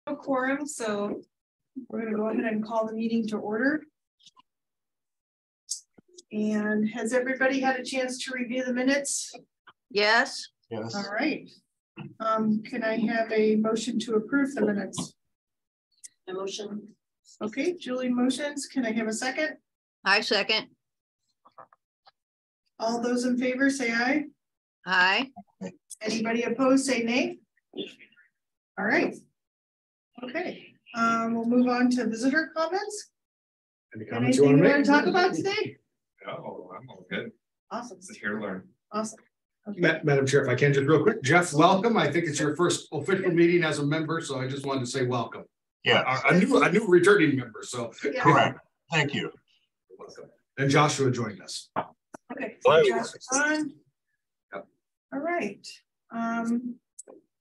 No quorum, so we're going to go ahead and call the meeting to order. And has everybody had a chance to review the minutes? Yes. Yes. All right. Can I have a motion to approve the minutes? A motion. Okay, Julie motions. Can I have a second? I second. All those in favor say aye. Aye. Anybody opposed say nay. All right. Okay. We'll move on to visitor comments. Any comments Anything you you want to talk about today? No, I'm all good. Awesome. Just here to learn. Awesome. Okay. Madam Chair, if I can just real quick, Jeff, welcome. I think it's your first official meeting as a member, so I just wanted to say welcome. Yeah, A new returning member. So Yeah. correct. Thank you. welcome. And Joshua joined us. Okay. Hello. So Josh is on. Yep. All right.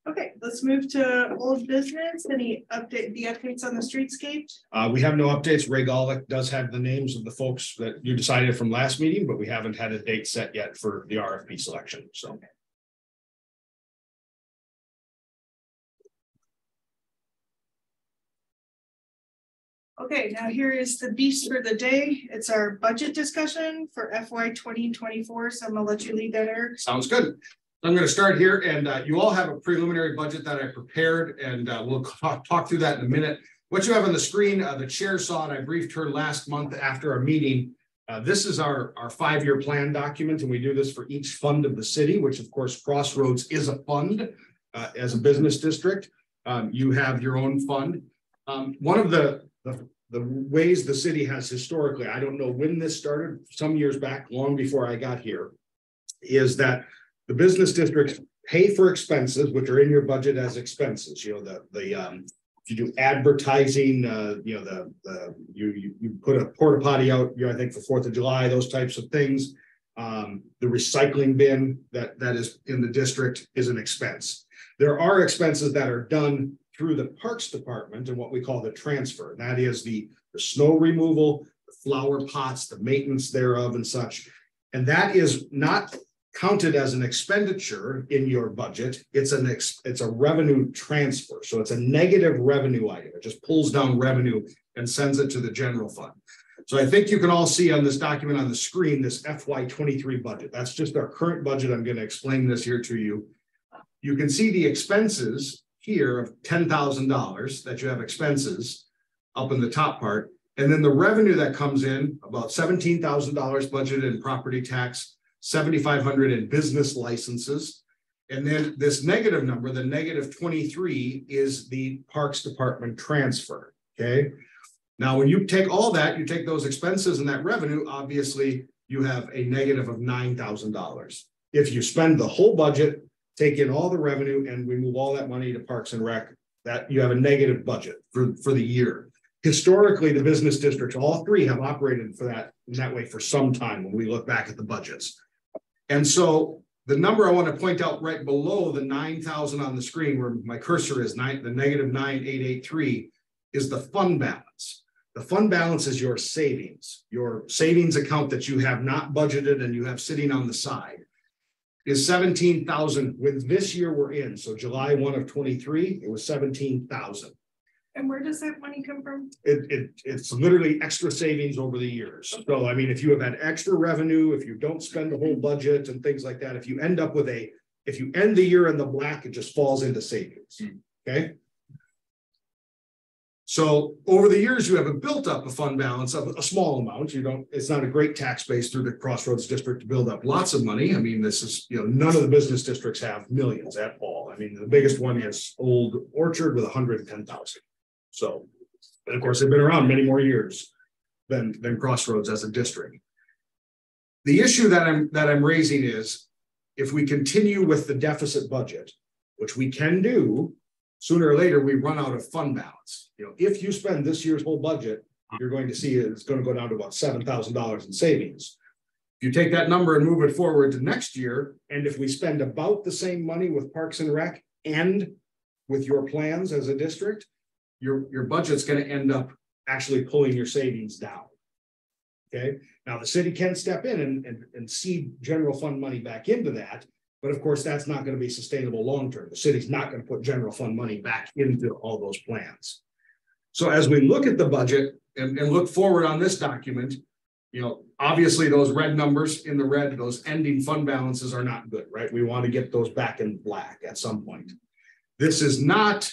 Okay, let's move to old business. Any updates on the streetscape? We have no updates. Ray Golick does have the names of the folks that you decided from last meeting, but we haven't had a date set yet for the RFP selection. So. Okay, now here is the beast for the day. It's our budget discussion for FY 2024. So I'm gonna let you lead that, Eric. Sounds good. I'm going to start here, and you all have a preliminary budget that I prepared, and we'll talk through that in a minute. What you have on the screen, the chair saw it. I briefed her last month after our meeting. This is our 5-year plan document, and we do this for each fund of the city, which of course Crossroads is a fund as a business district. You have your own fund. One of the ways the city has historically, I don't know when this started, some years back, long before I got here, is that the business districts pay for expenses, which are in your budget as expenses. You know, if you do advertising, you know, you put a porta potty out, you know, I think for 4th of July, those types of things. The recycling bin that is in the district is an expense. There are expenses that are done through the Parks Department and what we call the transfer. And that is the snow removal, the flower pots, the maintenance thereof and such. And that is not counted as an expenditure in your budget. It's a revenue transfer. So it's a negative revenue item. It just pulls down revenue and sends it to the general fund. So I think you can all see on this document on the screen, this FY23 budget. That's just our current budget. I'm going to explain this here to you. You can see the expenses here of $10,000 that you have expenses up in the top part. And then the revenue that comes in, about $17,000 budgeted in property tax, $7,500 in business licenses. And then this negative number, the negative 23, is the Parks Department transfer. Okay. Now, when you take all that, you take those expenses and that revenue, obviously you have a negative of $9,000. If you spend the whole budget, take in all the revenue and we move all that money to Parks and Rec, that you have a negative budget for the year. Historically, the business districts, all three have operated for that in that way for some time when we look back at the budgets. And so the number I want to point out right below the 9,000 on the screen where my cursor is, the negative 9,883 is the fund balance. The fund balance is your savings account that you have not budgeted and you have sitting on the side is 17,000 with this year we're in. So July 1 of 23, it was 17,000. And where does that money come from? It's literally extra savings over the years. Okay. So, I mean, if you have had extra revenue, if you don't spend the whole budget and things like that, if you end the year in the black, it just falls into savings. Okay. So over the years, you have built up a fund balance of a small amount. It's not a great tax base through the Crossroads district to build up lots of money. I mean, this is, none of the business districts have millions at all. I mean, the biggest one is Old Orchard with 110,000. So, and of course, they've been around many more years than Crossroads as a district. The issue that I'm raising is if we continue with the deficit budget, which we can do, sooner or later we run out of fund balance. If you spend this year's whole budget, you're going to see it's going to go down to about $7,000 in savings. If you take that number and move it forward to next year, and if we spend about the same money with Parks and Rec and with your plans as a district, your budget's going to end up actually pulling your savings down. Okay. Now the city can step in and seed general fund money back into that. But of course, that's not going to be sustainable long-term. The city's not going to put general fund money back into all those plans. So as we look at the budget and look forward on this document, obviously those red numbers in the red, those ending fund balances are not good, right? We want to get those back in black at some point. This is not,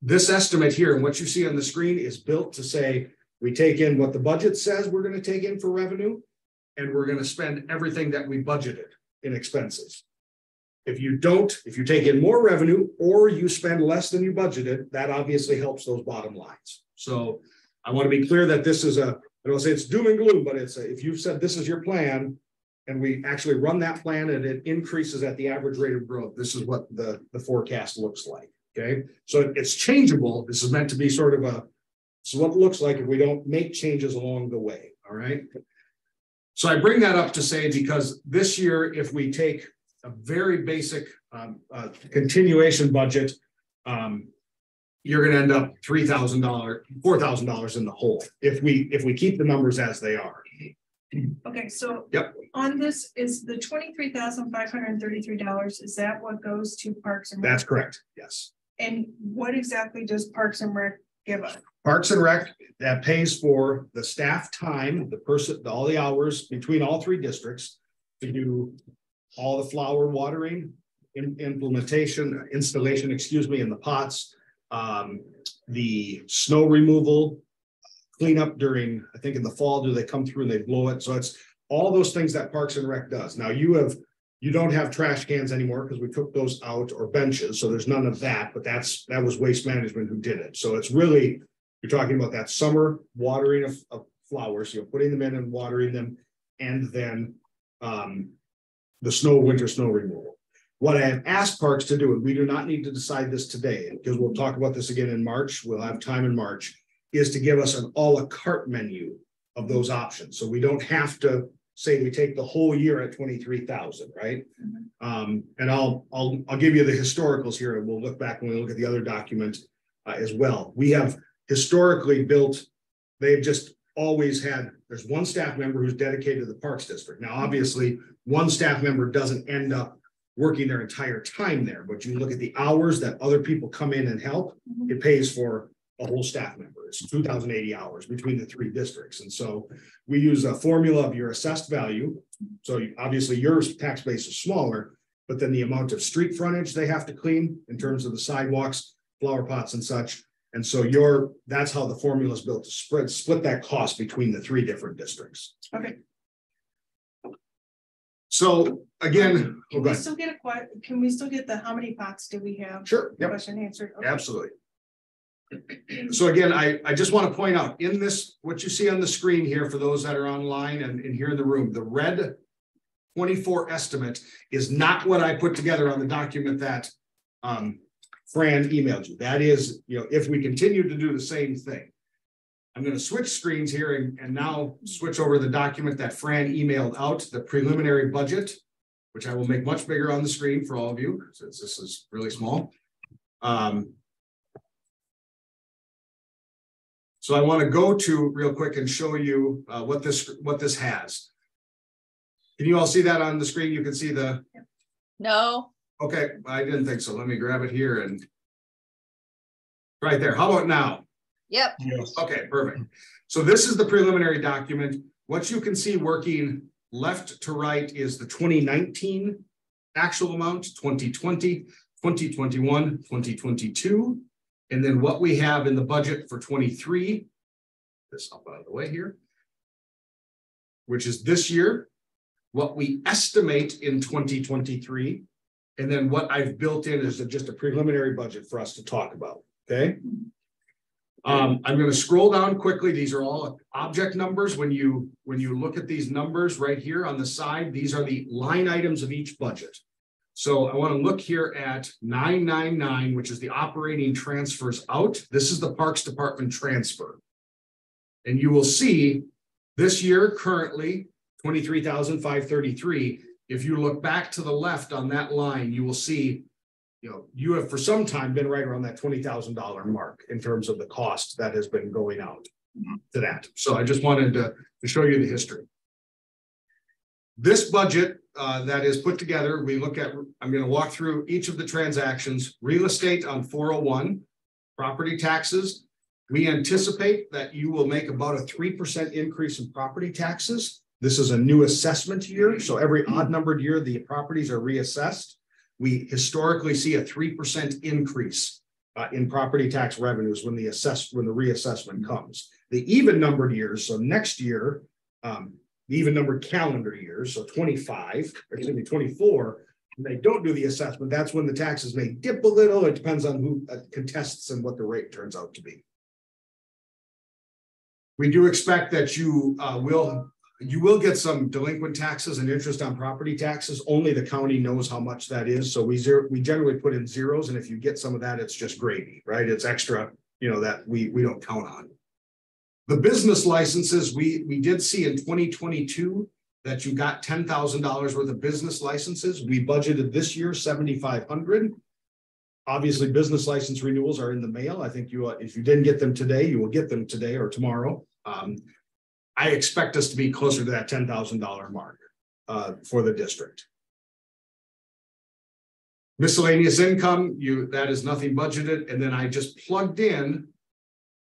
this estimate here and what you see on the screen is built to say, we take in what the budget says we're going to take in for revenue, and we're going to spend everything that we budgeted in expenses. If you take in more revenue or you spend less than you budgeted, that obviously helps those bottom lines. So I want to be clear that this is I don't say it's doom and gloom, but if you've said this is your plan and we actually run that plan and it increases at the average rate of growth, this is what the forecast looks like. Okay, so it's changeable. This is meant to be sort of this is what it looks like if we don't make changes along the way. All right. So I bring that up to say, because this year, if we take a very basic continuation budget, you're going to end up $3,000, $4,000 in the hole if we keep the numbers as they are. Okay, so yep. On this is the $23,533. Is that what goes to Parks and Rec? That's correct. Yes. And what exactly does Parks and Rec give us? Parks and Rec, that pays for the staff time, all the hours between all three districts to do all the flower watering, installation, in the pots, the snow removal, cleanup during, I think in the fall, do they come through and they blow it? So it's all those things that Parks and Rec does. Now you don't have trash cans anymore because we took those out, or benches. So there's none of that, but that was Waste Management who did it. So it's really, you're talking about that summer watering of flowers, putting them in and watering them, and then the winter snow removal. What I have asked Parks to do, and we do not need to decide this today, because we'll talk about this again in March, we'll have time in March, is to give us an a la carte menu of those options. So we don't have to say we take the whole year at 23,000, right? Mm-hmm. And I'll give you the historicals here, and we'll look back when we look at the other document as well. We have historically built, they've just always had, there's one staff member who's dedicated to the Parks District. Now, obviously, one staff member doesn't end up working their entire time there, but you look at the hours that other people come in and help, mm-hmm. It pays for a whole staff member. It's 2,080 hours between the three districts. And so we use a formula of your assessed value. So obviously your tax base is smaller, but then the amount of street frontage they have to clean in terms of the sidewalks, flower pots and such. And so that's how the formula is built to split that cost between the three different districts. Okay. So again, can we still get the how many pots do we have? Sure. Yep. Question answered. Okay. Absolutely. So again, I just want to point out in this, what you see on the screen here for those that are online and here in the room, the red 24 estimate is not what I put together on the document that Fran emailed you. That is, if we continue to do the same thing. I'm going to switch screens here and now switch over the document that Fran emailed out, the preliminary budget, which I will make much bigger on the screen for all of you, since this is really small. So I want to go to real quick and show you what this has. Can you all see that on the screen? You can see the. No. Okay, I didn't think so. Let me grab it here and right there. How about now? Yep. Yes. Okay, perfect. So this is the preliminary document. What you can see working left to right is the 2019 actual amount, 2020, 2021, 2022. And then what we have in the budget for 23, this up out of the way here, which is this year, what we estimate in 2023, and then what I've built in is just a preliminary budget for us to talk about, okay? I'm going to scroll down quickly. These are all object numbers. When you look at these numbers right here on the side, these are the line items of each budget. So I want to look here at 999, which is the operating transfers out. This is the Parks Department transfer. And you will see this year currently 23,533. If you look back to the left on that line, you will see, you have for some time been right around that $20,000 mark in terms of the cost that has been going out to that. So I just wanted to show you the history. This budget that is put together, we look at, I'm going to walk through each of the transactions. Real estate on 401, property taxes. We anticipate that you will make about a 3% increase in property taxes. This is a new assessment year, so every odd numbered year, the properties are reassessed. We historically see a 3% increase in property tax revenues when the reassessment comes. The even numbered years, so next year, the even numbered calendar years, so 25, or excuse me, 24, when they don't do the assessment, that's when the taxes may dip a little. It depends on who contests and what the rate turns out to be. We do expect that you will get some delinquent taxes and interest on property taxes. Only the county knows how much that is. So we generally put in zeros, and if you get some of that, it's just gravy, right? It's extra, that we don't count on. The business licenses, we did see in 2022 that you got $10,000 worth of business licenses. We budgeted this year $7,500. Obviously, business license renewals are in the mail. I think if you didn't get them today, you will get them today or tomorrow. I expect us to be closer to that $10,000 mark for the district. Miscellaneous income, that is nothing budgeted. And then I just plugged in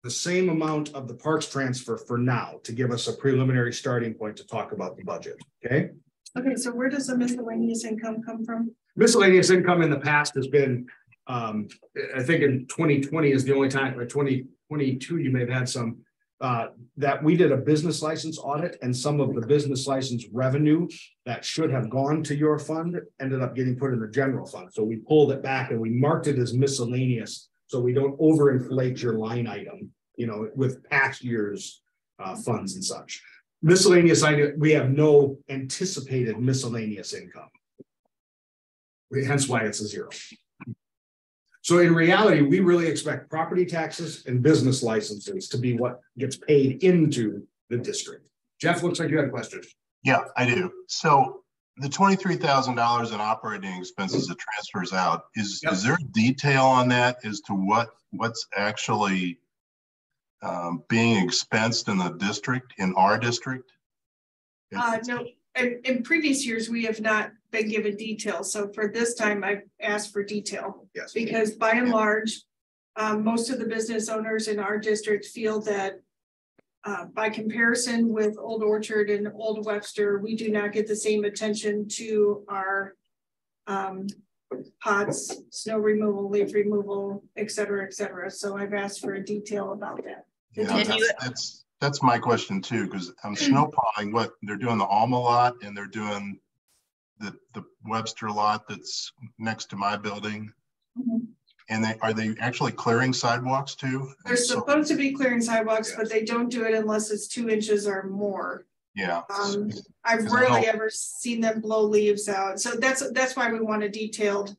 the same amount of the parks transfer for now to give us a preliminary starting point to talk about the budget. Okay. Okay, so where does the miscellaneous income come from? Miscellaneous income in the past has been, I think in 2020 is the only time, or 2022, you may have had some, that we did a business license audit, and some of the business license revenue that should have gone to your fund ended up getting put in the general fund. So we pulled it back and we marked it as miscellaneous, so we don't overinflate your line item, with past years' funds and such. Miscellaneous item, we have no anticipated miscellaneous income. Hence why it's a zero. So in reality, we really expect property taxes and business licenses to be what gets paid into the district. Jeff, looks like you had a question. Yeah, I do. So the $23,000 in operating expenses that transfers out, is there detail on that as to what's actually being expensed in the district, in our district? No, in previous years, we have not been given detail. So for this time, I've asked for detail. Yes. Because by and large, most of the business owners in our district feel that by comparison with Old Orchard and Old Webster, we do not get the same attention to our pots, snow removal, leaf removal, et cetera, et cetera. So I've asked for a detail about that. Yeah, that's my question too, because I'm snow plowing, what they're doing, the Alma lot, and they're doing the Webster lot that's next to my building. Mm-hmm. And are they actually clearing sidewalks too? They're supposed to be clearing sidewalks, but they don't do it unless it's 2 inches or more. Yeah. I've rarely ever seen them blow leaves out. So that's why we want a detailed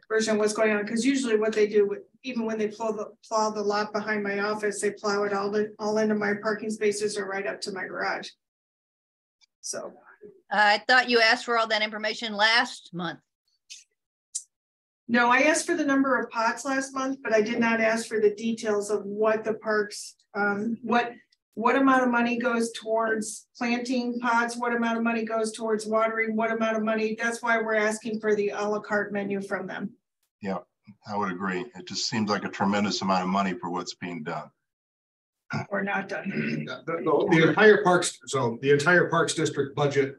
version of what's going on. Because usually what they do, even when they plow the lot behind my office, they plow it all into my parking spaces or right up to my garage. So. I thought you asked for all that information last month. No, I asked for the number of pots last month, but I did not ask for the details of what the parks, what amount of money goes towards planting pots, what amount of money goes towards watering, what amount of money. That's why we're asking for the a la carte menu from them. Yeah, I would agree. It just seems like a tremendous amount of money for what's being done. Or not done. The entire parks, so the entire Parks District budget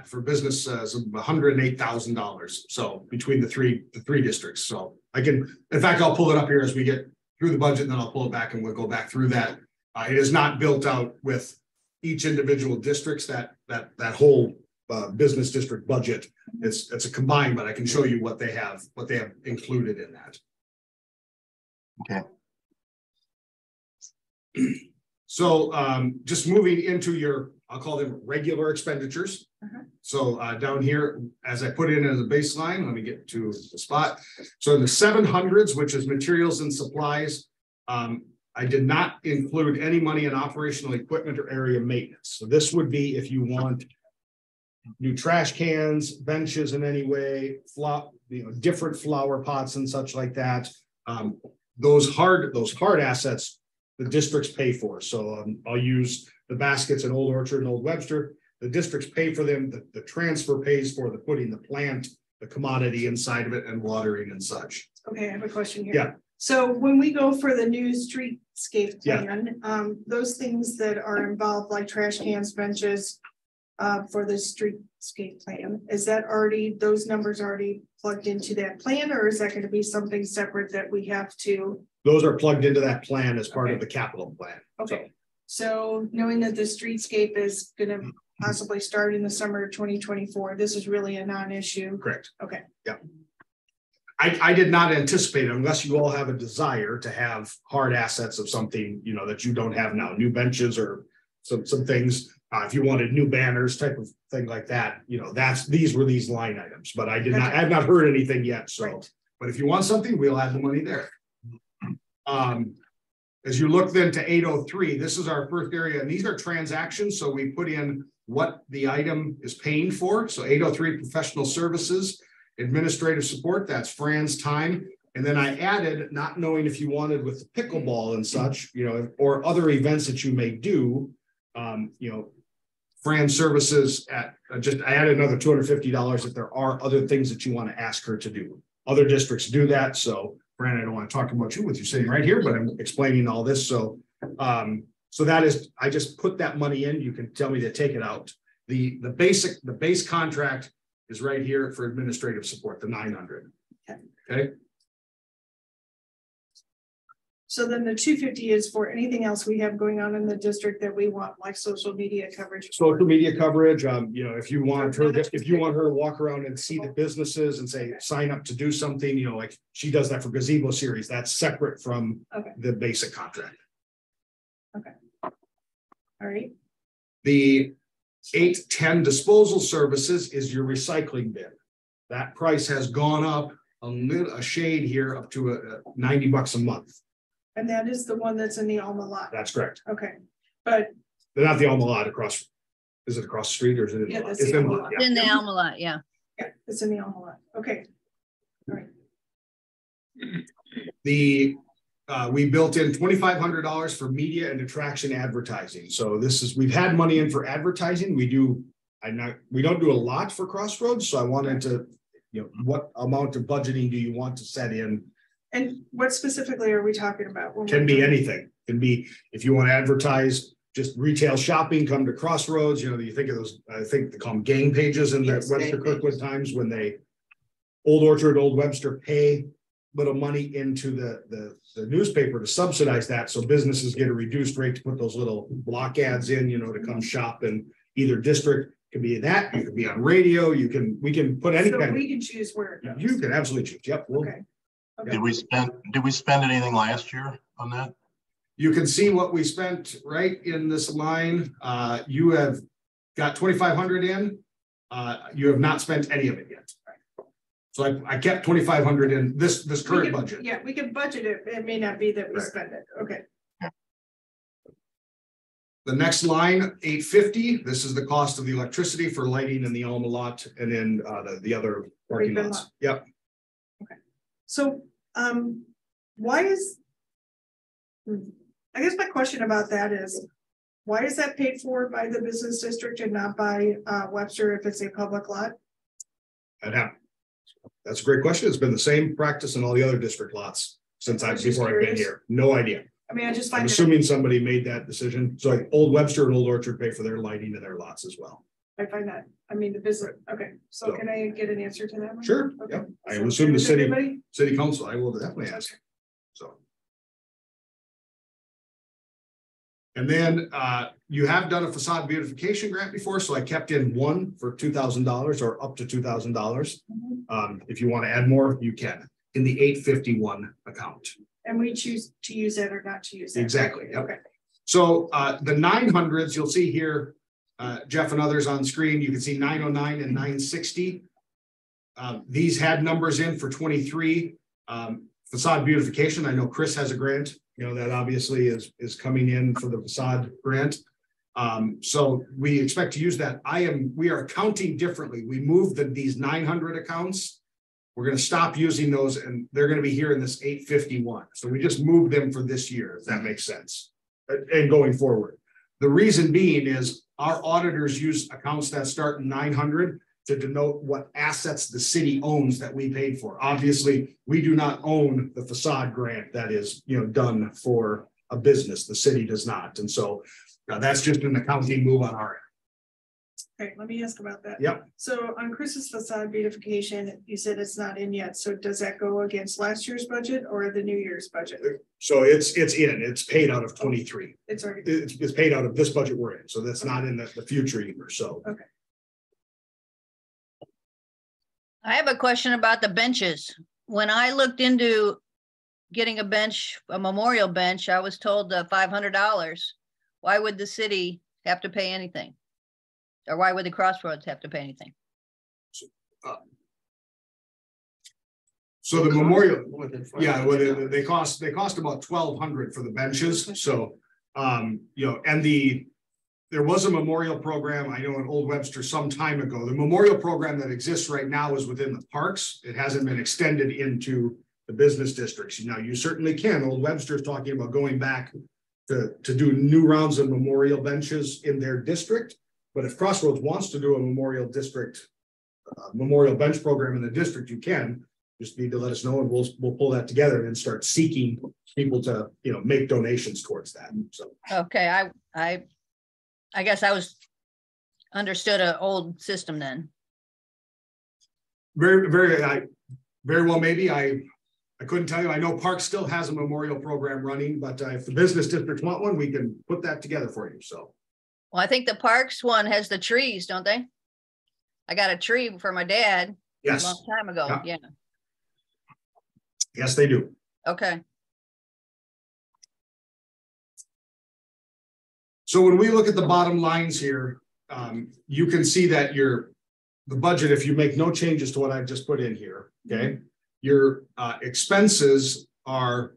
for business is $108,000. So between the three districts. So in fact, I'll pull it up here as we get through the budget, and then I'll pull it back and we'll go back through that. It is not built out with each individual districts, that whole business district budget. It's a combined, but I can show you what they have included in that. Okay. So just moving into your, I'll call them regular expenditures. So down here, as I put in as a baseline, let me get to the spot. So in the 700s, which is materials and supplies, I did not include any money in operational equipment or area maintenance. So this would be if you want new trash cans, benches in any way, different flower pots and such like that. Those hard assets the districts pay for. So I'll use the baskets in Old Orchard and Old Webster. the districts pay for them, the transfer pays for the putting the plant, the commodity inside of it and watering and such. Okay, I have a question here. Yeah. So when we go for the new streetscape plan, those things that are involved, like trash cans, benches, for the streetscape plan, is that already, those numbers already plugged into that plan, or is that going to be something separate that we have to? Those are plugged into that plan as part of the capital plan. Okay, so knowing that the streetscape is going to possibly start in the summer of 2024, this is really a non-issue. Correct. Okay. Yeah. I did not anticipate it, unless you all have a desire to have hard assets of something, you know, that you don't have now, new benches or some things. If you wanted new banners type of thing like that, you know, these were these line items, but I have not heard anything yet. So, right. But if you want something, we'll add the money there. As you look then to 803, this is our first area, and these are transactions. So we put in what the item is paying for. So 803 professional services, administrative support, that's Fran's time. And then I added, not knowing if you wanted with pickleball and such, you know, or other events that you may do, you know, Fran services at I added another $250 if there are other things that you want to ask her to do. Other districts do that. So Fran, I don't want to talk about you with you sitting right here, but I'm explaining all this. So so that is, I just put that money in. You can tell me to take it out. The base contract is right here for administrative support, the 900. Okay. So then the 250 is for anything else we have going on in the district that we want, like social media coverage. Social media coverage. You know, if you want her to walk around and see the businesses and say, sign up to do something, you know, like she does that for gazebo series, that's separate from the basic contract. Okay. All right. The 810 disposal services is your recycling bin. That price has gone up a shade here up to $90 a month. And that is the one that's in the Alma lot. That's correct. Okay, but they're not the Alma lot across. Is it across the street or is it in the lot? It's in the lot. In the Alma lot, yeah. Yeah, it's in the Alma lot. Okay. All right. We built in $2,500 for media and attraction advertising. So we've had money in for advertising. We don't do a lot for Crossroads. So I wanted to, you know, what amount of budgeting do you want to set in? And what specifically are we talking about? Can be anything. Can be, if you want to advertise just retail shopping, come to Crossroads. You know, you think of those, I think they call them gang pages in the Webster Kirkwood Times, when Old Orchard, Old Webster pay little money into the newspaper to subsidize that. So businesses get a reduced rate to put those little block ads in, you know, to come shop in either district. It could be that, you could be on radio, we can put any kind. We can choose where it goes. You can absolutely choose. Yep. Okay. Did we spend anything last year on that? You can see what we spent right in this line. You have got 2,500 in. You have not spent any of it yet. So I kept 2,500 in this current budget. Yeah, we can budget it. It may not be that we spend it. Okay. The next line, 850. This is the cost of the electricity for lighting in the Alma lot and then the other parking lots. Yep. Okay. So why is, I guess my question about that is, why is that paid for by the business district and not by Webster if it's a public lot? That's a great question. It's been the same practice in all the other district lots since I've been here. No idea. I mean, I just find I'm assuming somebody made that decision. So like Old Webster and Old Orchard pay for their lighting in their lots as well. I find that, I mean, the business. Okay. So can I get an answer to that one? Sure. Okay. Yep. I would assume the city council, I will definitely ask. So. And then you have done a facade beautification grant before. So I kept in one for $2,000 or up to $2,000. If you want to add more, you can in the 851 account. And we choose to use that or not to use that. Exactly. Yep. Okay. So the 900s, you'll see here, Jeff and others on screen, you can see 909 and 960. These had numbers in for 23. Facade beautification. I know Chris has a grant, you know, that obviously is coming in for the facade grant. So we expect to use that. We are accounting differently. We moved these 900 accounts. We're going to stop using those and they're going to be here in this 851. So we just moved them for this year, if that makes sense. And going forward. The reason being is our auditors use accounts that start in 900 to denote what assets the city owns that we paid for. Obviously, we do not own the facade grant that is, done for a business. The city does not. And so that's just an accounting move on our end. Okay, let me ask about that. Yep. So on Chris's facade beautification, you said it's not in yet. So does that go against last year's budget or the new year's budget? So it's paid out of 23. It's already. It's paid out of this budget we're in. So that's not in the future either. So. Okay. I have a question about the benches. When I looked into getting a bench, a memorial bench, I was told $500. Why would the city have to pay anything? Or why would the Crossroads have to pay anything? So the memorial, yeah, well, they cost about $1,200 for the benches. So, and there was a memorial program, I know in Old Webster some time ago. The memorial program that exists right now is within the parks. It hasn't been extended into the business districts. Now, you certainly can. Old Webster is talking about going back to do new rounds of memorial benches in their district. But if Crossroads wants to do a memorial district, memorial bench program in the district, you can. Just need to let us know, and we'll pull that together and start seeking people to make donations towards that. So okay, I guess I was understood an old system then. Very well. Maybe I couldn't tell you. I know Park still has a memorial program running, but if the business districts want one, we can put that together for you. So. Well, I think the Parks one has the trees, don't they? I got a tree for my dad. Yes. A long time ago. Yeah. Yes, they do. Okay. So when we look at the bottom lines here, you can see that the budget, if you make no changes to what I've just put in here, okay, your expenses are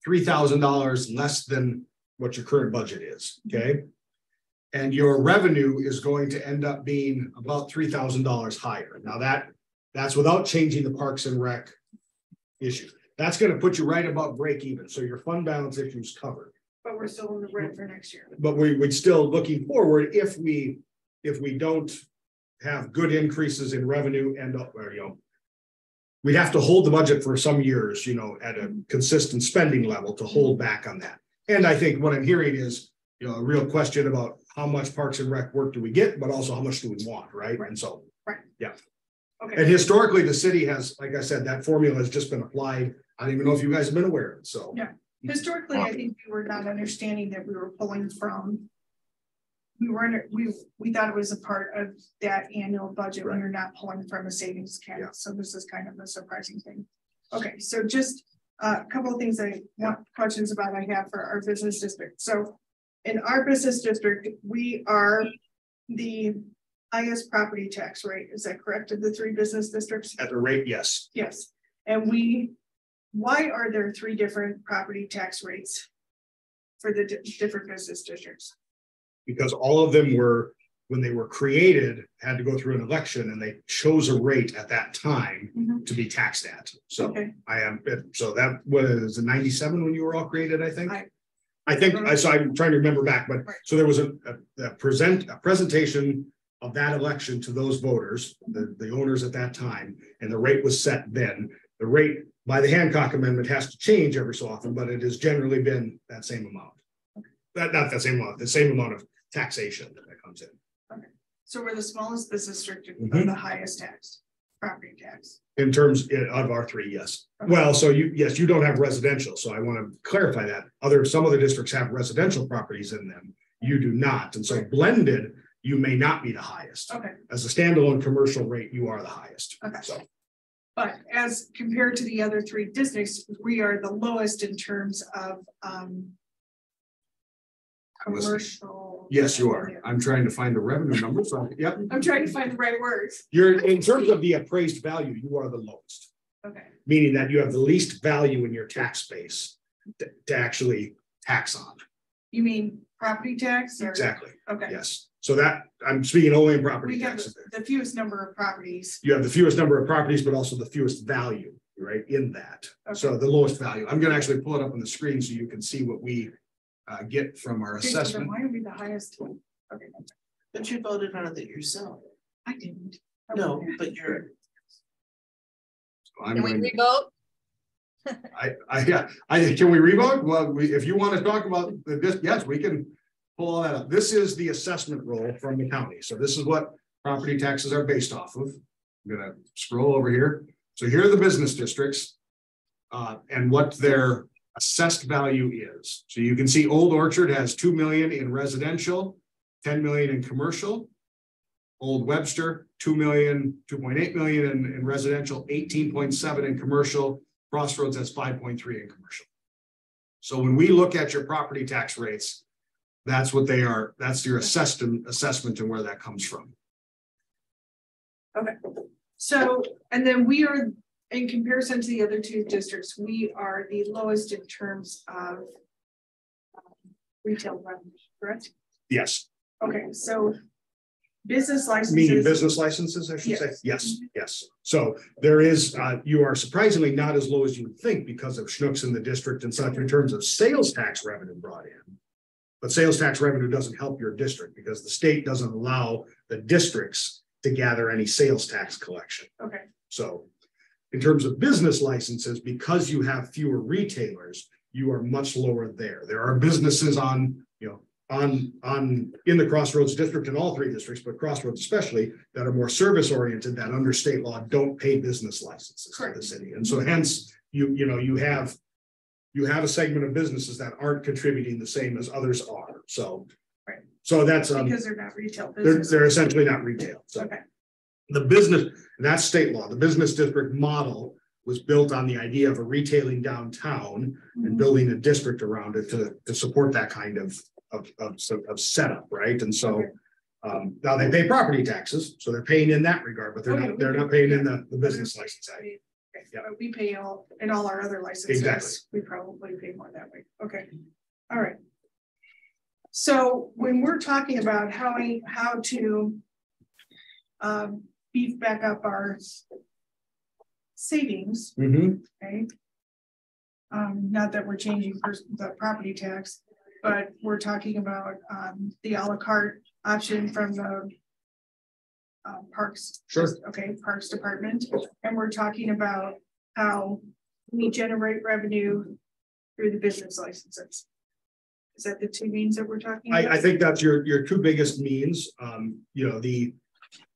$3,000 less than what your current budget is, okay? And your revenue is going to end up being about $3,000 higher. Now that's without changing the Parks and Rec issue. That's going to put you right about break even. So your fund balance issue is covered. But we're still in the red for next year. But we'd still looking forward if we don't have good increases in revenue and we'd have to hold the budget for some years, at a consistent spending level to hold back on that. And I think what I'm hearing is a real question about how much Parks and Rec work do we get, but also how much do we want, right? And so, yeah. Okay. And historically, the city has, like I said, that formula has just been applied. I don't even know if you guys have been aware of it. So, yeah. Historically, I think we were not understanding that we were pulling from. We thought it was a part of that annual budget when you're not pulling from a savings account. Yeah. So this is kind of a surprising thing. Okay, so just a couple of things questions about I have for our business district. So in our business district, we are the highest property tax rate. Is that correct? Of the 3 business districts? At the rate, yes. Yes. And why are there 3 different property tax rates for the different business districts? Because all of them were, when they were created, had to go through an election, and they chose a rate at that time to be taxed at. So okay. So that was in 97 when you were all created, I think. So I'm trying to remember back, but right. So there was a presentation of that election to those voters, the owners at that time, and the rate was set then. The rate by the Hancock Amendment has to change every so often, but it has generally been that same amount. Okay. Not that same amount, the same amount of taxation that comes in. Okay. So we're the smallest business district or the highest tax, property tax. In terms of our 3, yes. Okay. Well, so you don't have residential. So I want to clarify that. Some other districts have residential properties in them. You do not. And so right. Blended, you may not be the highest. Okay. As a standalone commercial rate, you are the highest. Okay. So. But as compared to the other 3 districts, we are the lowest in terms of commercial. Yes, you are. I'm trying to find the revenue number. So, yep. I'm trying to find the right words. You're in terms of the appraised value, you are the lowest. Okay. Meaning that you have the least value in your tax base to actually tax on. You mean property tax? Or? Exactly. Okay. Yes. So that I'm speaking only in property taxes. The fewest number of properties. You have the fewest number of properties, but also the fewest value, right? In that. Okay. So the lowest value. I'm going to actually pull it up on the screen so you can see what we get from our assessment. So why are we the highest? Okay. But you voted on it yourself. I didn't. No, but you're. Can we revote? Can we revote? Well, if you want to talk about this, yes, we can pull all that up. This is the assessment roll from the county. So this is what property taxes are based off of. I'm gonna scroll over here. So here are the business districts and what their assessed value is. So you can see Old Orchard has 2 million in residential, 10 million in commercial. Old Webster, 2 million, 2.8 million in residential, 18.7 in commercial. Crossroads has 5.3 in commercial. So when we look at your property tax rates, that's what they are. That's your assessment and where that comes from. Okay. So, and then we are, in comparison to the other two districts, we are the lowest in terms of retail revenue, correct? Yes. Okay, so business licenses. Meaning business licenses, I should say. Yes, yes. So there is, you are surprisingly not as low as you would think because of schnooks in the district and such in terms of sales tax revenue brought in. But sales tax revenue doesn't help your district because the state doesn't allow the districts to gather any sales tax collection. Okay. So in terms of business licenses, because you have fewer retailers, you are much lower there. There are businesses on, you know, in the Crossroads district in all three districts, but Crossroads especially, that are more service oriented, that under state law don't pay business licenses to the city. And so hence you have a segment of businesses that aren't contributing the same as others are. So right. So that's because they're not retail businesses. They're essentially not retail. So okay. The business, and that's state law. The business district model was built on the idea of a retailing downtown and building a district around it to support that kind of setup, right? And so now they pay property taxes, so they're paying in that regard, but they're not paying in the business license. Okay. Yeah, we pay all in all our other licenses. Exactly. We probably pay more that way. Okay. All right. So when we're talking about how to beef back up our savings, okay. Not that we're changing the property tax, but we're talking about the a la carte option from the parks. Sure. Okay, parks department, and we're talking about how we generate revenue through the business licenses. Is that the two means that we're talking about? I think that's your two biggest means. You know,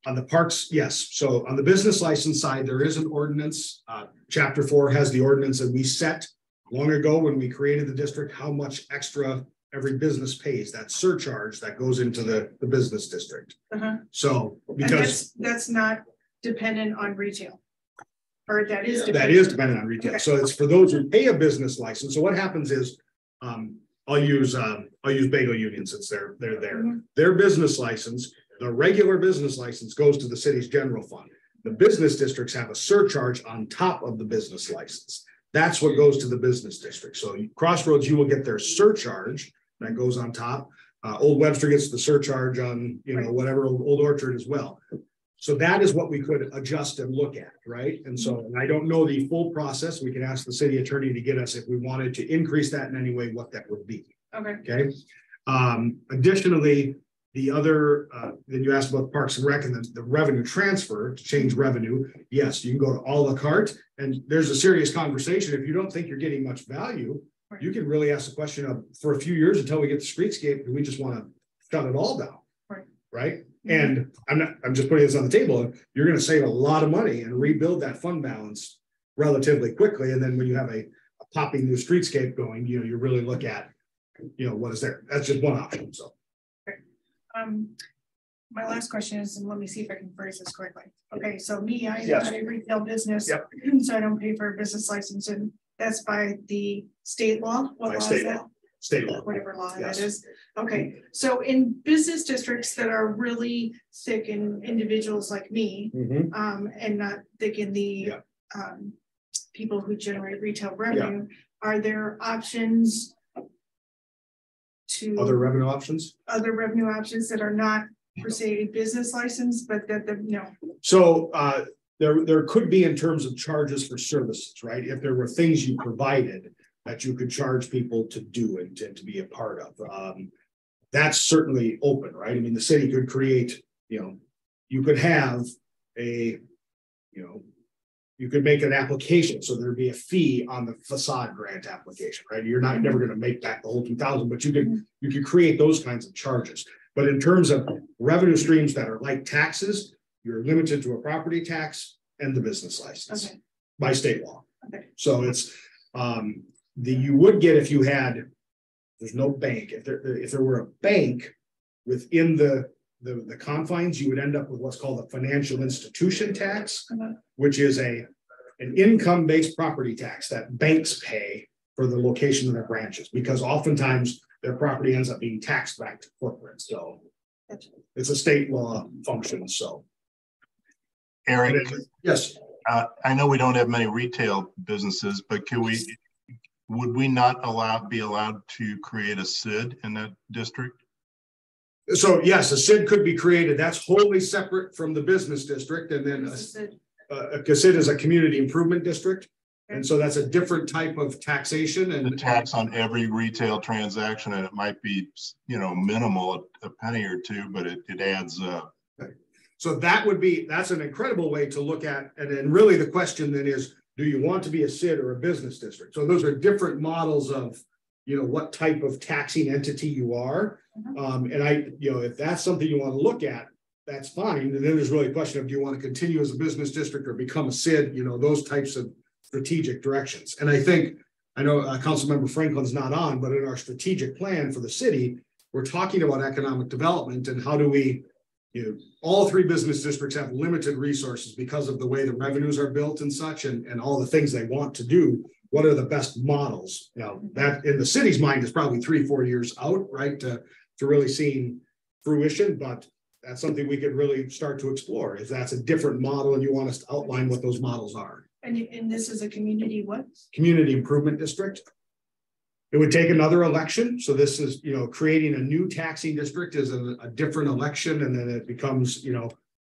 on the parks, yes. So on the business license side, there is an ordinance. Chapter 4 has the ordinance that we set long ago when we created the district, how much extra every business pays, that surcharge that goes into the business district. So because that's not dependent on retail, or that is dependent on retail. Okay. So it's for those who pay a business license. So what happens is, I'll use Bagel Union since they're there. Their business license, the regular business license, goes to the city's general fund. The business districts have a surcharge on top of the business license. That's what goes to the business district. So Crossroads, you will get their surcharge that goes on top. Old Webster gets the surcharge on, whatever, Old Orchard as well. So that is what we could adjust and look at, right? And so, and I don't know the full process. We can ask the city attorney to get us, if we wanted to increase that in any way, what that would be. Okay. Additionally, the other, then you asked about Parks and Rec and the revenue transfer to change revenue. Yes, you can go to a la carte, and there's a serious conversation. If you don't think you're getting much value, you can really ask the question of, for a few years until we get the streetscape, do we just want to shut it all down? Right. And I'm just putting this on the table. You're going to save a lot of money and rebuild that fund balance relatively quickly. And then when you have a popping new streetscape going, you really look at, what is there? That's just one option. So. My last question is, and let me see if I can phrase this correctly. Okay, so me, I have a retail business, so I don't pay for a business license, and that's by the state law. What law is that? State law. Whatever law that is. Okay, so in business districts that are really thick in individuals like me, and not thick in the people who generate retail revenue, are there options to other revenue options that are not per se a business license, but that So there could be in terms of charges for services, right? If there were things you provided that you could charge people to do and to be a part of. that's certainly open, right? I mean, the city could create, you could have a, you could make an application, so there'd be a fee on the facade grant application, right? You're not never going to make back the whole 2,000, but you could create those kinds of charges. But in terms of revenue streams that are like taxes, you're limited to a property tax and the business license by state law. So it's you would get if you had, there's no bank. If there were a bank within the confines, you would end up with what's called a financial institution tax, which is an income-based property tax that banks pay for the location of their branches, because oftentimes their property ends up being taxed back to corporate. So it's a state law function. So, Eric, yes, I know we don't have many retail businesses, but would we not be allowed to create a SID in that district? So yes, a SID could be created. That's wholly separate from the business district, and then a SID is a community improvement district, and so that's a different type of taxation and the tax on every retail transaction, and it might be minimal, a penny or two, but it adds up. So that's an incredible way to look at, and then really the question then is, do you want to be a SID or a business district? So those are different models of what type of taxing entity you are. And if that's something you want to look at, that's fine. And then there's really a question of, do you want to continue as a business district or become a SID, those types of strategic directions. And I know Councilmember Franklin's not on, but in our strategic plan for the city, we're talking about economic development and how do we, all three business districts have limited resources because of the way the revenues are built and such, and all the things they want to do. What are the best models? That in the city's mind is probably 3-4 years out, right, to really seeing fruition, but that's something we could really start to explore if that's a different model and you want us to outline what those models are. And this is a community what? Community improvement district. It would take another election. So this is, creating a new taxing district is a different election, and then it becomes,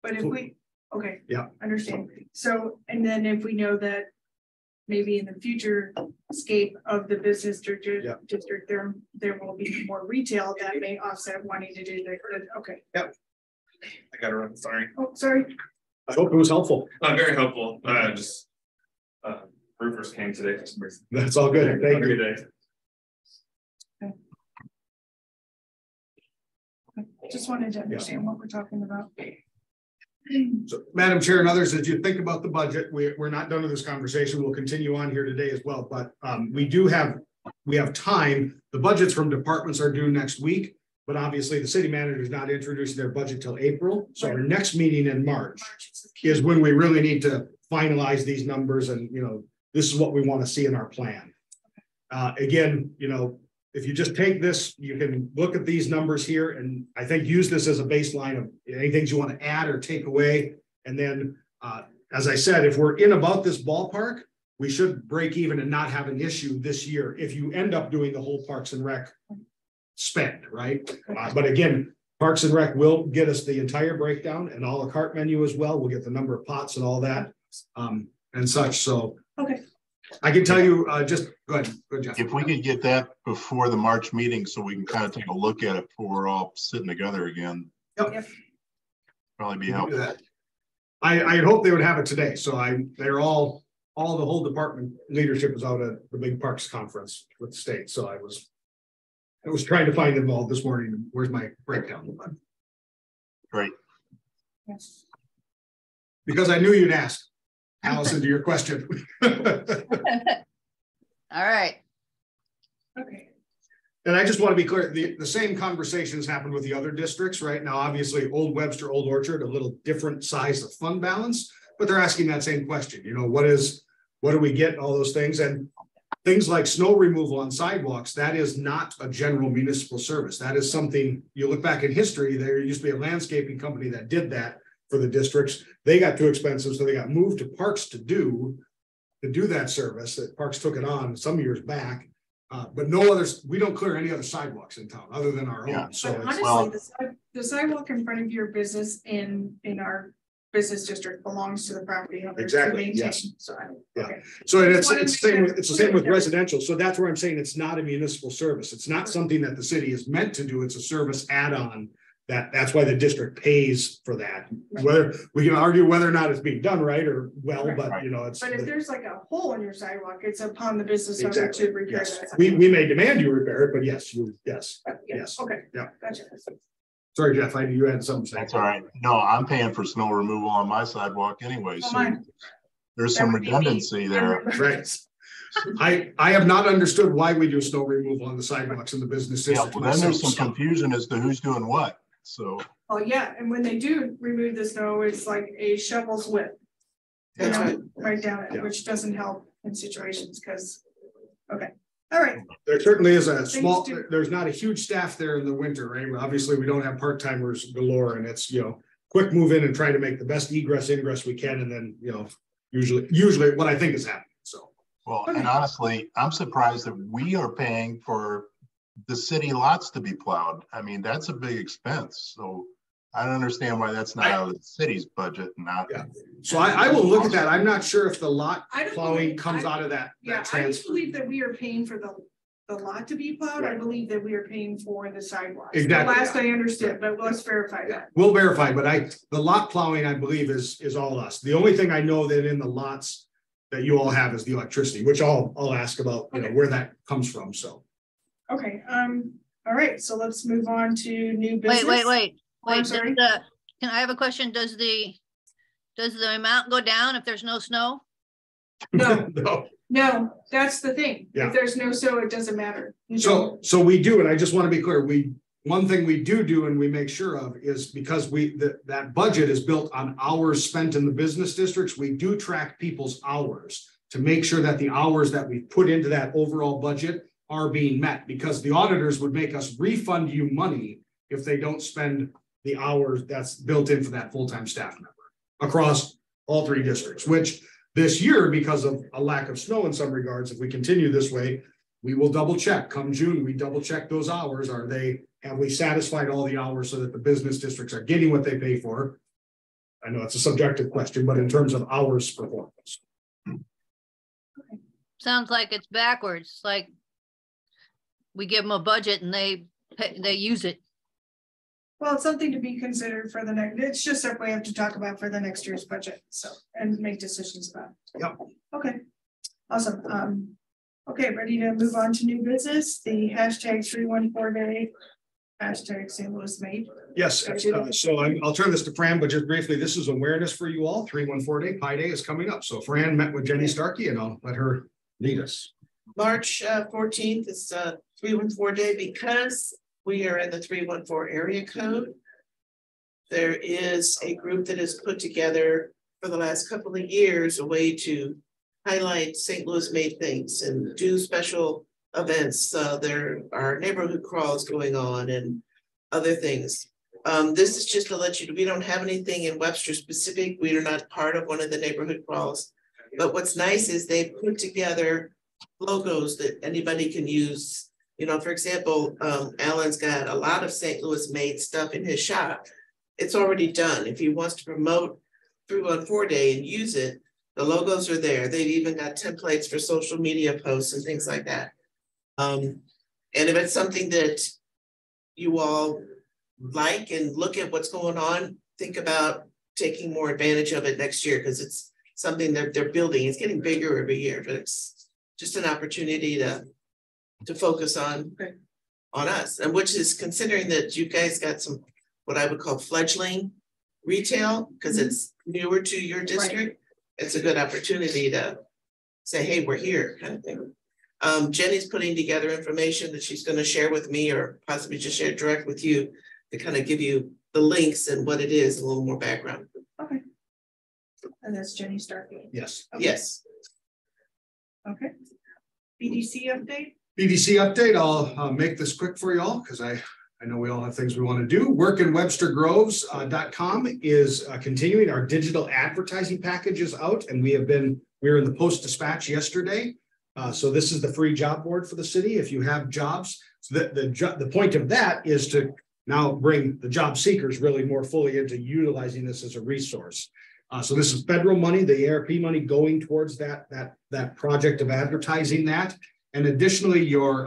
But if we, understand. So, so, and then if we know that maybe in the future scape of the business district, there will be more retail that may offset wanting to do that. Okay. Yep. I gotta run. Sorry. Oh, sorry. I hope it was helpful. Very helpful. Just roofers came today for some reason. That's all good. Thank you. Good day. Just wanted to understand what we're talking about. So, Madam Chair and others, as you think about the budget, we're not done with this conversation. We'll continue on here today as well, but we have time. The budgets from departments are due next week, but obviously the city manager is not introducing their budget till April. So our next meeting in March is when we really need to finalize these numbers, and this is what we want to see in our plan. Again, if you just take this, you can look at these numbers here, and I think use this as a baseline of any things you want to add or take away. And then, as I said, if we're in about this ballpark, we should break even and not have an issue this year if you end up doing the whole Parks and Rec spend, right? But again, Parks and Rec will get us the entire breakdown and a la carte menu as well. We'll get the number of pots and all that and such. So I can tell you, just go ahead, Jeff. If we could get that before the March meeting, so we can kind of take a look at it before we're all sitting together again. Yep. Probably be helpful. I had hoped they would have it today. So they're all the whole department leadership is out at the big parks conference with the state. So I was trying to find them all this morning. Where's my breakdown? Great. Yes. Because I knew you'd ask, Allison, to your question. All right. Okay. And I just want to be clear, the same conversations happened with the other districts right now. Obviously, Old Webster, Old Orchard, a little different size of fund balance, but they're asking that same question. What do we get? All those things. And things like snow removal on sidewalks, that is not a general municipal service. That is something, you look back in history, there used to be a landscaping company that did that for the districts. They got too expensive, so they got moved to Parks to do that service. That Parks took it on some years back, but no others. We don't clear any other sidewalks in town other than our own. So honestly, the sidewalk in front of your business in our business district belongs to the property owner. Exactly, To maintain. yes. So, Yeah. okay. So it's wanted the to same make with, it's the same with that clear. residential. So that's where I'm saying it's not a municipal service. It's not something that the city is meant to do. It's a service add-on. That's why the district pays for that. Whether we can argue whether or not it's being done right or well, Right. but you know, it's. But if there's like a hole in your sidewalk, it's upon the business owner Exactly. to repair Yes, that. we may demand you repair it, but yes, yes. Yes. Okay. Yeah. Gotcha. Sorry, Jeff, I knew you had something to say. That's all right. No, I'm paying for snow removal on my sidewalk anyway, Oh, so mine. there's That some would be me. redundancy there. Right. I have not understood why we do snow removal on the sidewalks in the business Yeah, district. well, then there's some myself. confusion as to who's doing what, so. Oh, yeah, and when they do remove the snow, it's like a shovel's width. You That's know, right. right down it, Yeah. which doesn't help in situations, because, okay, all right, There certainly is a Things small, do- there's not a huge staff there in the winter, right? Obviously, we don't have part-timers galore and it's, you know, quick move in and try to make the best egress ingress we can. And then, you know, usually what I think is happening. So. Well, and honestly, I'm surprised that we are paying for the city lots to be plowed. I mean, that's a big expense, so I don't understand why that's not out of the city's budget, not. Yeah. So I will look at that. I'm not sure if the lot I don't plowing believe- comes out of that yeah, I don't transfer. believe that we are paying for the lot to be plowed, I Right. believe that we are paying for the sidewalks. Exactly, The last yeah. I understood, but let's verify that. We'll verify, but the lot plowing, I believe, is all us. The only thing I know that in the lots that you all have is the electricity, which I'll ask about, you know, Okay. where that comes from, so. Okay, all right, so let's move on to new business. Wait. Oh, I'm Does sorry. can I have a question? Does the amount go down if there's no snow? No, No. no, that's the thing. Yeah. If there's no snow, it doesn't matter. You So we do, and I just want to be clear, one thing we do and we make sure of is because that budget is built on hours spent in the business districts, we do track people's hours to make sure that the hours that we put into that overall budget are being met, because the auditors would make us refund you money if they don't spend the hours that's built in for that full-time staff member across all three districts, which this year, because of a lack of snow in some regards, if we continue this way, we will double check. Come June, we double check those hours. Have we satisfied all the hours so that the business districts are getting what they pay for? I know it's a subjective question, but in terms of hours performance. Sounds like it's backwards, like we give them a budget and they use it. Well, it's something to be considered for the next, it's just that we have to talk about for the next year's budget, so, and make decisions about. Yep. Okay, awesome. Okay, ready to move on to new business, the hashtag 314 day, hashtag St. Louis made. Yes, so I'll turn this to Fran, but just briefly, this is awareness for you all. 314 Day Pi Day is coming up. So Fran met with Jenny Starkey and I'll let her lead us. March 14th is 314 day because we are in the 314 area code. There is a group that has put together for the last couple of years a way to highlight St. Louis made things and do special events. There are neighborhood crawls going on and other things. This is just to let you know, we don't have anything in Webster specific. We are not part of one of the neighborhood crawls. But what's nice is they put together logos that anybody can use. You know, for example, Alan's got a lot of St. Louis made stuff in his shop. It's already done. If he wants to promote 314 Day and use it, the logos are there. They've even got templates for social media posts and things like that. And if it's something that you all like and look at what's going on, think about taking more advantage of it next year, because it's something that they're building. It's getting bigger every year, but it's just an opportunity to focus on us, and which is considering that you guys got some what I would call fledgling retail, because it's newer to your district. Right. It's a good opportunity to say, hey, we're here, kind of thing. Jenny's putting together information that she's going to share with me, or possibly just share direct with you, to kind of give you the links and what it is, a little more background. Okay. And that's Jenny Starkey. Yes. Okay. Yes. Okay. BDC update. BDC update. I'll make this quick for you all because I know we all have things we want to do. workinwebstergroves.com is continuing. Our digital advertising package is out, and we were in the Post Dispatch yesterday. So this is the free job board for the city. If you have jobs, so the point of that is to now bring the job seekers really more fully into utilizing this as a resource. So this is federal money, the ARP money going towards that project of advertising that. And additionally, your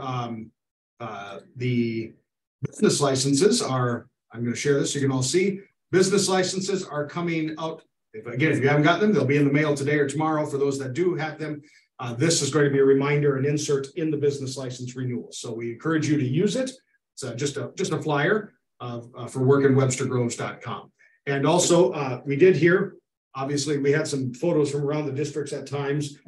the business licenses are, I'm going to share this so you can all see, business licenses are coming out. If you haven't gotten them, they'll be in the mail today or tomorrow. For those that do have them, this is going to be a reminder and insert in the business license renewal. So we encourage you to use it. It's just a flyer for workinwebstergroves.com. And also we did hear, obviously we had some photos from around the districts at times.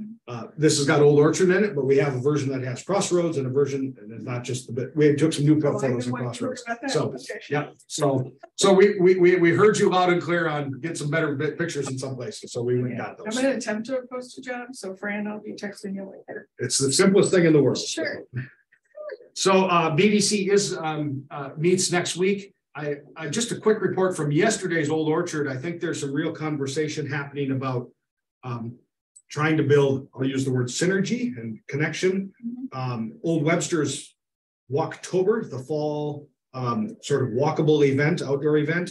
This has got Old Orchard in it, but we have a version that has Crossroads and a version, and it's not just the bit. We took some new photos of Crossroads. So yeah, so we heard you loud and clear on get some better pictures in some places. So we went got those. I'm going to attempt to post a job. So Fran, I'll be texting you later. It's the simplest thing in the world. Sure. So BDC is meets next week. I just a quick report from yesterday's Old Orchard. I think there's some real conversation happening about trying to build, I'll use the word synergy and connection. Old Webster's Walktober, the fall sort of walkable event, outdoor event.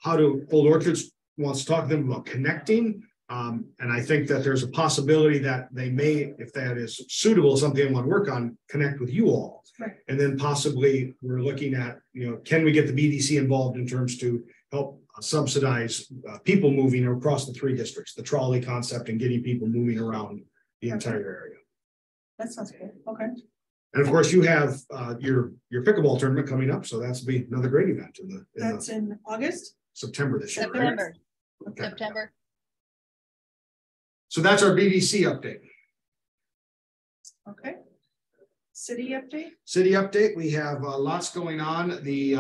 How do Old Orchards wants to talk to them about connecting. And I think that there's a possibility that they may, if that is suitable, something they want to work on, connect with you all. Right. And then possibly we're looking at, can we get the BDC involved in terms to help subsidize people moving across the 3 districts, the trolley concept and getting people moving around the entire area. That sounds good. Okay. And of course you have your pickleball tournament coming up. So that's be another great event in August? September this year. September. Right? Okay. September. So that's our BDC update. Okay. City update? City update. We have lots going on. The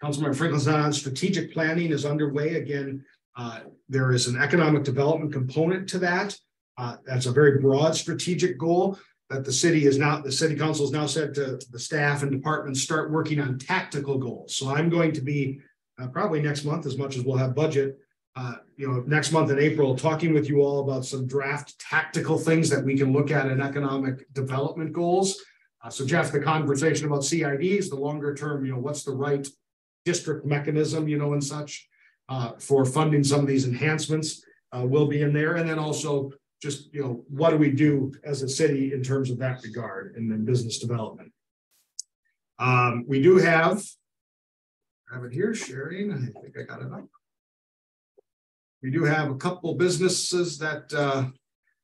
Councilman Franklin's on strategic planning is underway. Again, there is an economic development component to that. That's a very broad strategic goal that the city council has now said to the staff and departments start working on tactical goals. So I'm going to be probably next month, as much as we'll have budget, next month in April, talking with you all about some draft tactical things that we can look at in economic development goals. So Jeff, the conversation about CIDs, the longer term, what's the right district mechanism, and such for funding some of these enhancements will be in there. And then also just, what do we do as a city in terms of that regard and then business development. We do have it here, sharing. I think I got it up. We do have a couple businesses that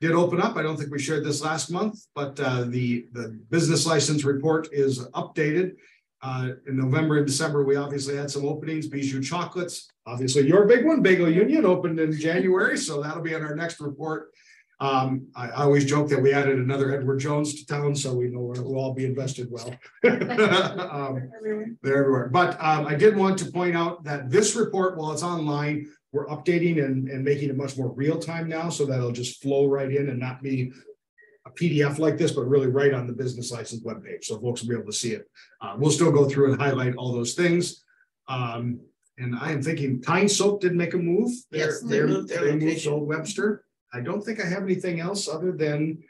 did open up. I don't think we shared this last month, but the business license report is updated. In November and December, we obviously had some openings. Bijou Chocolates, obviously your big one, Bagel Union, opened in January, so that'll be on our next report. I always joke that we added another Edward Jones to town, so we know we'll all be invested well. They're everywhere. But I did want to point out that this report, while it's online, we're updating and making it much more real time now, so that it'll just flow right in and not be a PDF like this, but really right on the business license webpage, so folks will be able to see it. We'll still go through and highlight all those things. And I am thinking Kind Soap did make a move. Yes, they moved to Old Webster. I don't think I have anything else other than,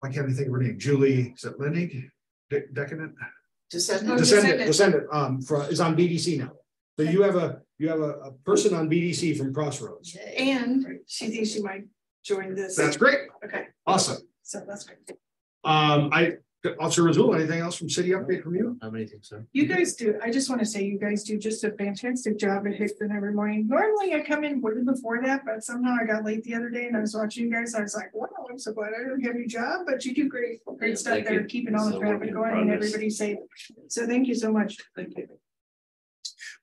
I can't even think of her name. Julie, is it Lennig? Decadent? Descendant. Descendant is on BDC now. So you have a person on BDC from Crossroads. And she thinks she might join this. That's great. Okay. Awesome. So that's great. Officer Razul, anything else from city update from you? I don't think so. You guys do. I just want to say you guys do just a fantastic job at Hickson every morning. Normally I come in way before that, but somehow I got late the other day and I was watching you guys. I was like, wow, I'm so glad I don't have your job, but you do great stuff there, keeping all the traffic going and everybody safe. So thank you so much. Thank you.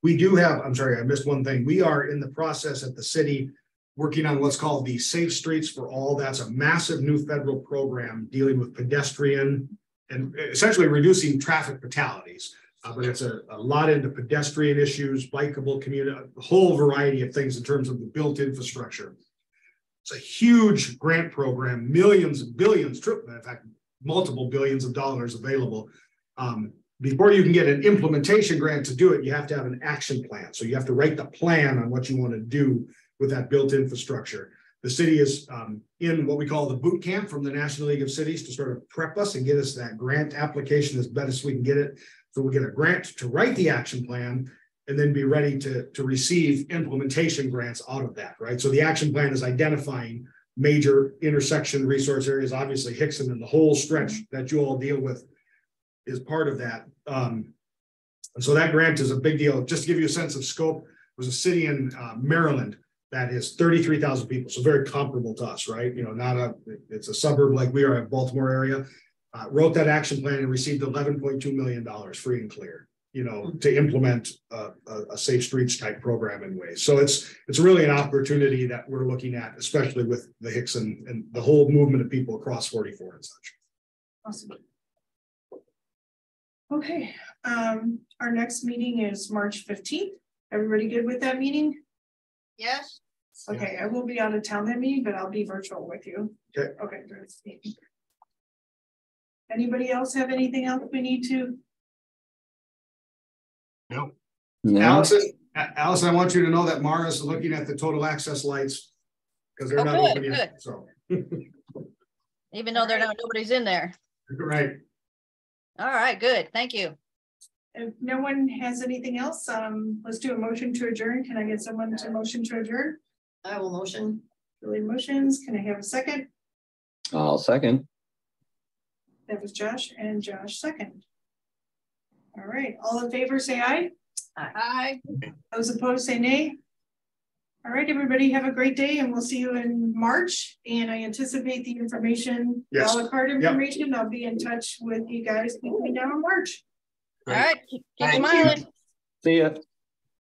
We do have, I'm sorry, I missed one thing. We are in the process at the city working on what's called the Safe Streets for All. That's a massive new federal program dealing with pedestrian and essentially reducing traffic fatalities. But it's a lot into pedestrian issues, bikeable community, a whole variety of things in terms of the built infrastructure. It's a huge grant program, millions and billions, in fact, multiple billions of dollars available. Before you can get an implementation grant to do it, you have to have an action plan. So you have to write the plan on what you want to do with that built infrastructure. The city is in what we call the boot camp from the National League of Cities to sort of prep us and get us that grant application as best as we can get it. So we get a grant to write the action plan and then be ready to receive implementation grants out of that, right? So the action plan is identifying major intersection resource areas. Obviously Hickson and the whole stretch that you all deal with is part of that. And so that grant is a big deal. Just to give you a sense of scope, there's a city in Maryland that is 33,000 people. So very comparable to us, right? You know, it's a suburb like we are in Baltimore area. Wrote that action plan and received $11.2 million free and clear, you know, to implement a safe streets type program in ways. So it's really an opportunity that we're looking at, especially with the Hickson and the whole movement of people across 44 and such. Awesome. Okay, our next meeting is March 15th. Everybody good with that meeting? Yes. Okay, I will be out of town that meeting, but I'll be virtual with you. Okay. Okay. Anybody else have anything else we need to? No. Allison, I want you to know that Mara's looking at the total access lights because they're not open yet. So even though nobody's in there. Right. All right, good. Thank you. If no one has anything else, let's do a motion to adjourn. Can I get someone to motion to adjourn? I will motion. Julie motions. Can I have a second? I'll second. That was Josh, and Josh second. All right, all in favor say aye. Aye. Those opposed say nay. All right, everybody have a great day, and we'll see you in March. And I anticipate the information, yes. a la carte information. Yep. I'll be in touch with you guys between now and March. All right, keep Thank smiling. you. See ya.